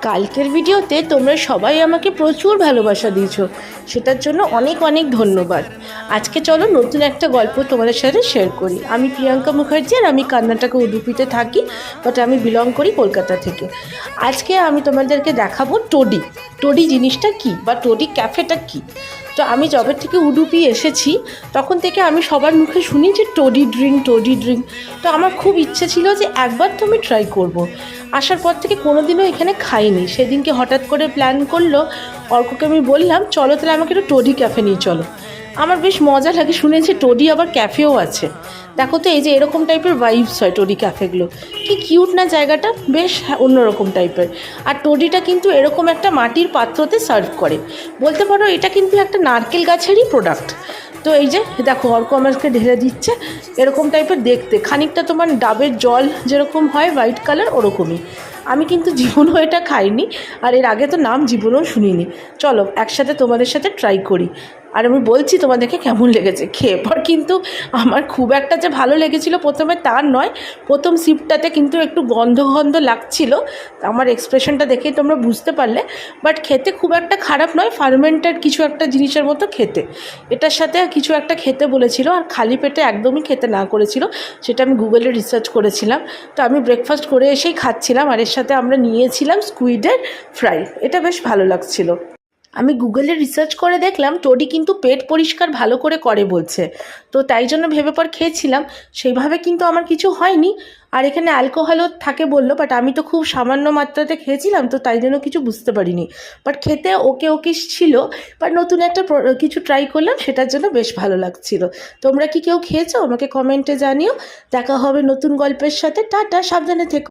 কালকের ভিডিওতে তোমরা সবাই আমাকে প্রচুর ভালোবাসা দিয়েছো, সেটার জন্য অনেক অনেক ধন্যবাদ। আজকে চলো নতুন একটা গল্প তোমাদের সাথে শেয়ার করি। আমি প্রিয়াঙ্কা মুখার্জি আর আমি কর্ণাটক উডুপিতে থাকি, বাট আমি বিলং করি কলকাতা থেকে। আজকে আমি তোমাদেরকে দেখাবো টোডি। টোডি জিনিসটা কি বা টোডি ক্যাফেটা কি। তো আমি যবে থেকে উডুপি এসেছি তখন থেকে আমি সবার মুখে শুনি যে টোডি ড্রিঙ্ক, টোডি ড্রিঙ্ক। তো আমার খুব ইচ্ছে ছিল যে একবার তো আমি ট্রাই করব। আসার পর থেকে কোনোদিনও এখানে খাইনি। সেদিনকে হঠাৎ করে প্ল্যান করলো, অর্ককে আমি বললাম চলো তাহলে আমাকে একটু টোডি ক্যাফে নিয়ে চলো। আমার বেশ মজা লাগে, শুনেছি টোডি আবার ক্যাফেও আছে। দেখো তো এই যে এরকম টাইপের ভাইবস হয় টোডি ক্যাফেগুলো, কি কিউট না জায়গাটা, বেশ অন্যরকম টাইপের। আর টোডিটা কিন্তু এরকম একটা মাটির পাত্রতে সার্ভ করে, বলতে পারো এটা কিন্তু একটা নারকেল গাছেরই প্রোডাক্ট। তো এই যে দেখো অর্ক আমাকে ঢেলে দিচ্ছে, এরকম টাইপের দেখতে, খানিকটা তোমার ডাবের জল যেরকম হয় হোয়াইট কালার ওরকমই। আমি কিন্তু জীবনও এটা খাইনি, আর এর আগে তো নাম জীবনেও শুনিনি। চলো একসাথে তোমাদের সাথে ট্রাই করি, আর আমি বলছি তোমাদেরকে কেমন লেগেছে। খেয়ে পর কিন্তু আমার খুব একটা যে ভালো লেগেছিল প্রথমে তা নয়, প্রথম সিপটাতে কিন্তু একটু গন্ধ গন্ধ লাগছিল, আমার এক্সপ্রেশনটা দেখেই তোমরা বুঝতে পারলে। বাট খেতে খুব একটা খারাপ নয়, ফার্মেন্টেড কিছু একটা জিনিসের মতো খেতে। এটার সাথে কিছু একটা খেতে বলেছিল, আর খালি পেটে একদমই খেতে না করেছিল, সেটা আমি গুগলে রিসার্চ করেছিলাম। তো আমি ব্রেকফাস্ট করে এসেই খাচ্ছিলাম, আর এর সাথে আমরা নিয়েছিলাম স্কুইডের ফ্রাই। এটা বেশ ভালো লাগছিল। আমি গুগলে রিসার্চ করে দেখলাম টোডি কিন্তু পেট পরিষ্কার ভালো করে বলছে, তো তাই জন্য ভেবে পর খেয়েছিলাম। সেইভাবে কিন্তু আমার কিছু হয়নি, আর এখানে অ্যালকোহলও থাকে বললো, বাট আমি তো খুব সামান্য মাত্রাতে খেয়েছিলাম, তো তাই জন্য কিছু বুঝতে পারিনি। বাট খেতে ওকে ওকে ছিল, বাট নতুন একটা কিছু ট্রাই করলাম, সেটার জন্য বেশ ভালো লাগছিল। তোমরা কি কেউ খেয়েছো আমাকে কমেন্টে জানিও। দেখা হবে নতুন গল্পের সাথে। টাটা, সাবধানে থেকো।